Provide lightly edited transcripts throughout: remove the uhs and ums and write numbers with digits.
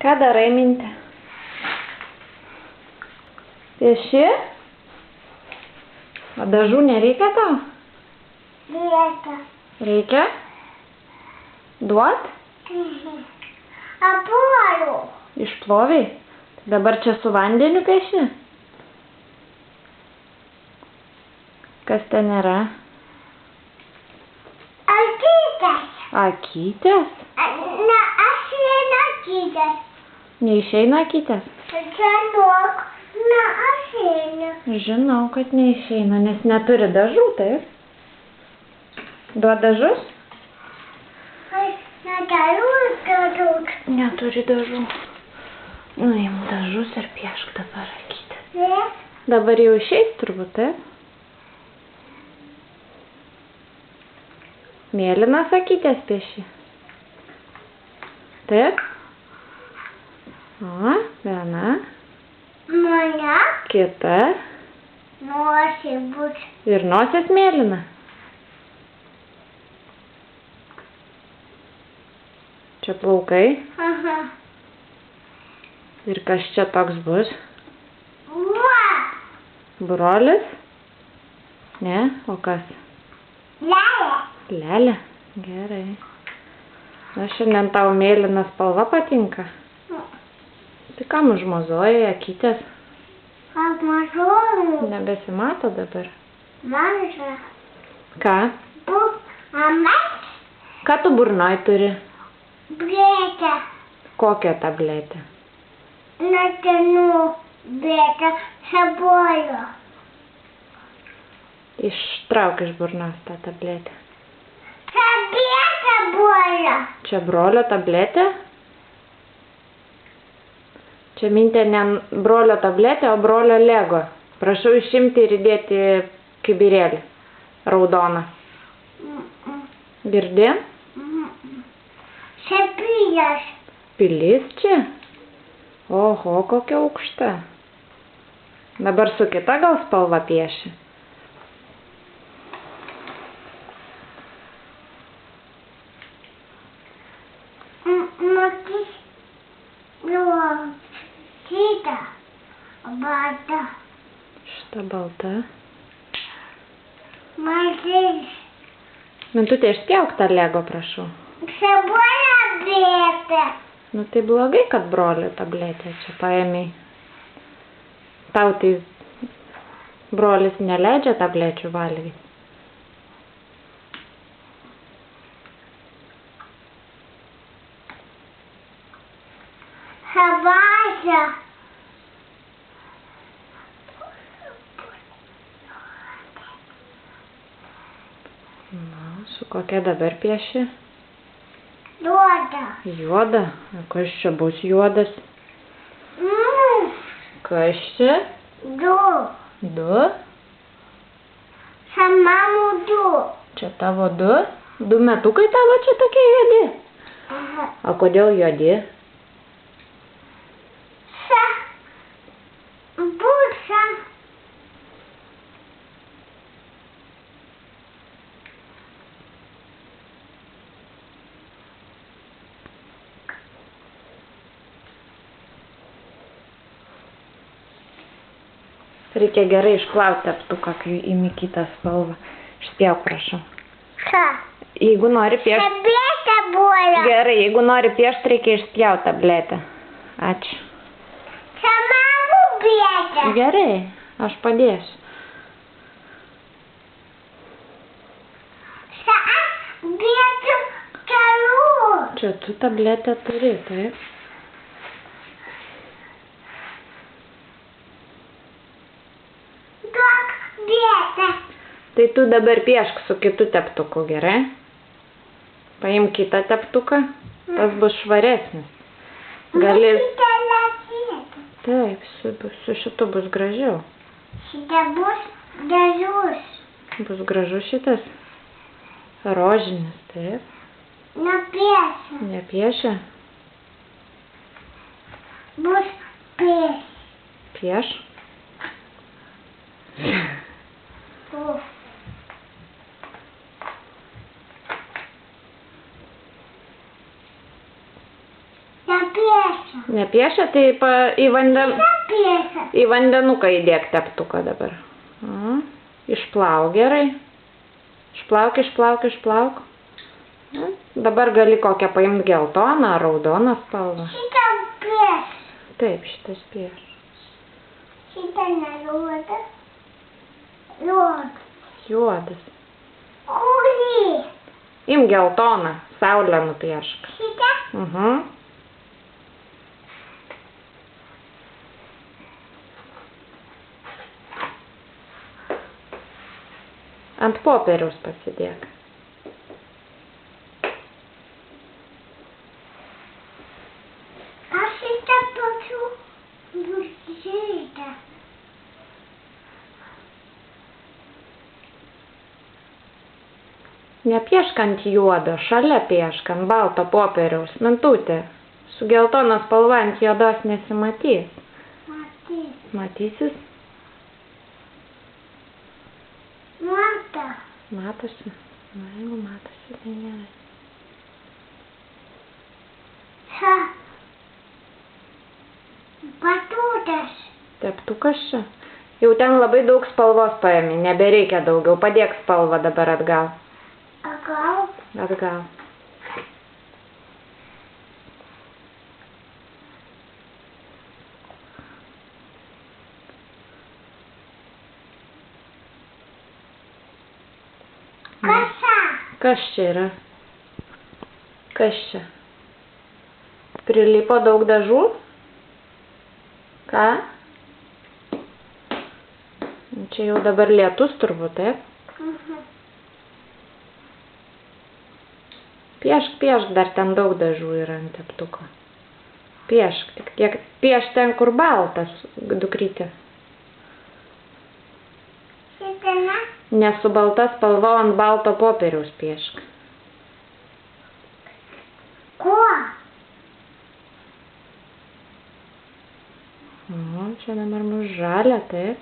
Ką darai, Minte? Pieši? O dažų nereikia tau? Reikia. Reikia? Duot? Aploju. Išploviai? Dabar čia su vandeniu pieši? Kas ten yra? Akytės. Akytės? Na, aš einu akytės. Neišeina akytės? Čia duok. Na, aš einu. Žinau, kad neišeina, nes neturi dažų, taip? Duot dažus? Aš negaliu dažų. Neturi dažų. Nuim dažus ir piešk dabar akytės. Ne? Dabar jau išeis turbūt, taip? Mėlynas akytės pieši. Taip? O, viena. Mane Kita. nosi bus. Ir nosis mėlyna. Čia plaukai. Aha. Ir kas čia toks bus? Va. Brolis? Ne? O kas? Lelė. Lelė? Gerai. Na, šiandien tau mėlyna spalva patinka. Tai kam užmozuoji akytės? Apmažoju. Nebesimato dabar. Maža. Ką? Bus amet. Ką tu burnoj turi? Blėta. Kokią tabletę? Natinų blėta. Sabolio. Ištrauk iš burnos tą tabletę. Sabieta bolio. Čia brolio tabletė? Čia Mintė ne brolio tabletė, o brolio lego. Prašau išimti ir įdėti kibirėlį. Raudoną. Girdi? Sepijas. Pilis čia? Oho, kokia aukšta. Dabar su kita gal spalva pieši? Matys. Kita. Balta. Šita balta. Matys. Mintutė, išspjauk tą lego, prašau. Sabolio blėta. Nu tai blogai, kad brolio tabletę čia paėmei. Tau tai brolis neleidžia tablečių valgyti. Savaičia. Na, su kokia dabar pieši? Duoda. Juoda. O kas čia bus juodas? Kas čia? Du. Du? Samamų du. Čia tavo du? Du metukai tavo čia tokie juodi? Aha. O kodėl juodi? Busa. Reikia gerai išplauti teptuką, kai imi kitą spalvą. Išspjauk, prašau. Ką? Jeigu nori piešti... Tabletė bolio. Gerai, jeigu nori piešti, reikia išspjauti tabletę. Ačiū. Samamų blėta. Gerai, aš padėsiu. Blėtų kelių. Čia tu tabletę turi, taip? Duok blėtą. Tai tu dabar piešk su kitu teptuku, gerai? Paimk kitą teptuką, tas bus švaresnis. Gali... Taip, su šitu bus gražiau. Šitą bus gražus. Bus gražus šitas. Rožinis, taip. Nupiesiu. Nepiešia? Bus pies. Pieš? Nupiesiu. Nepiešia. Nepiešia, tai Nepiešia. į vandenuką įdėk teptuką dabar. Išplauk gerai. Išplauk. Dabar gali kokią paimti geltoną ar raudoną spalvą. Šitą pieš. Taip, šitas pieš. Šitą nejuodas. Juodas. Juodas. Kurį? Im geltoną, saulę nupiešk. Šitą? Ant popieriaus pasidėk. Aš šitą pačiu šitą. Nepiešk ant juodo, šalia piešk ant balto popieriaus. Mintutė, su geltona spalva ant juodos nesimatys. Matys. Matysis? Mata. Matosi. Na, jeigu matosi, tai gerai. Čia. Batutas. Teptukas čia. Jau ten labai daug spalvos paėmė, nebereikia daugiau. Padėk spalvą dabar atgal. Atgal. Atgal. Kasa. Kas čia yra? Kas čia? Prilipo daug dažų? Ką? Čia jau dabar lietus turbūt, taip? Piešk, dar ten daug dažų yra ant teptuko. Piešk, tik tiek piešk ten, kur baltas, dukrytė. Šitą ne? Ne su balta spalva ant balto popieriaus piešk. Kuo? Čia dabar mus žalia, taip.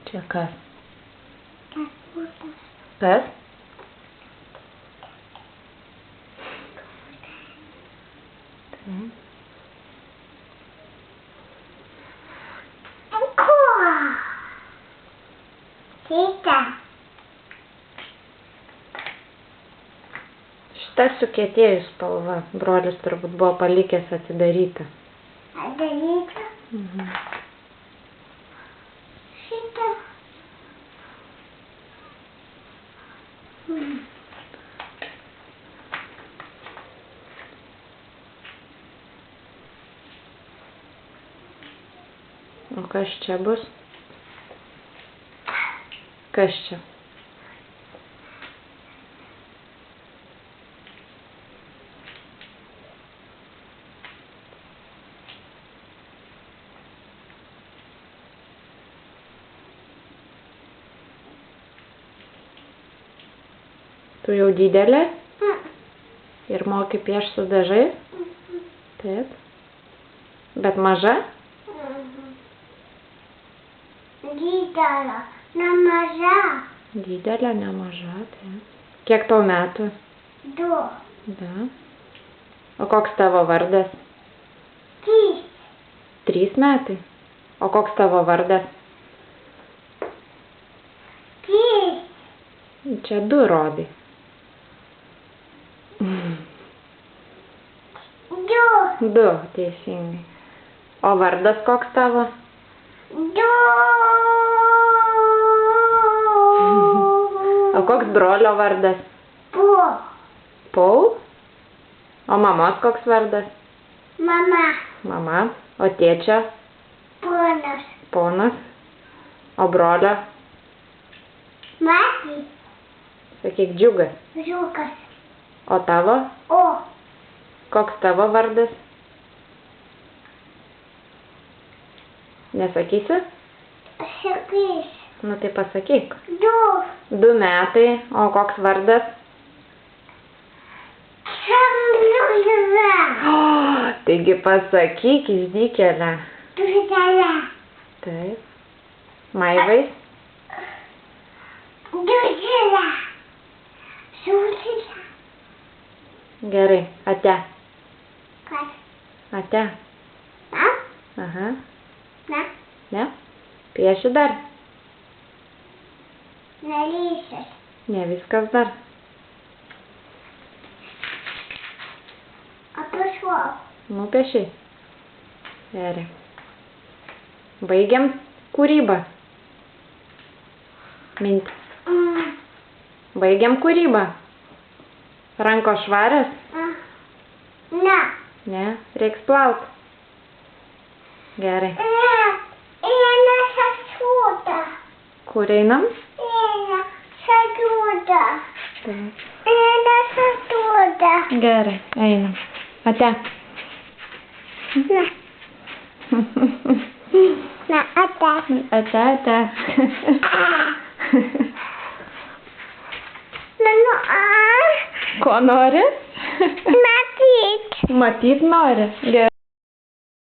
Čia kas? Kas? Kuo? Šitą. Šita sukietėjus spalva. Brolis turbūt buvo palikęs atidarytą. Atidarytą? Šitą. O kas čia bus? Kas čia? Tu jau didelė? Ir moki piešti su dažais? Taip. Bet maža? Didelė, nemaža. Didelė, nemaža, taip. Kiek tau metų? 2. Da. O koks tavo vardas? 3. 3 metai. O koks tavo vardas? 3. Čia 2 rodai. 2, teisingai. O vardas koks tavo? 2. O koks brolio vardas? Paul? O mamos koks vardas? Mama. Mama. O tėčio? Ponas. Ponas. O brolio? Mati. Sakyk, Džiugas. Žukas. O tavo? O. Koks tavo vardas? Nesakysi? Sakys. Nu tai pasakyk. 2. 2 metai. O koks vardas? Samliuliuva. Taigi pasakyk, išdykėlę. Didelė. Taip. Maivais? Didelė. Saulytė. Gerai, ate. Ate. Na? Aha. Na? Ne? Pieši dar. Nelysis. Ne viskas dar. Aprašau. Nupieši. Gerai. Baigiam kūrybą. Mintį. Baigiam kūrybą. Rankos švarios? Ne. Ne. Reiks plaut. Gerai. Eina sasuda. Kur einam? Eina sasuda. Taip. Eina sasuda. Gerai. Einam. Ate. Ne. Na, ata. Ate, ate. Nanu, Ko nori? matyt. Matyt nori. Gerai.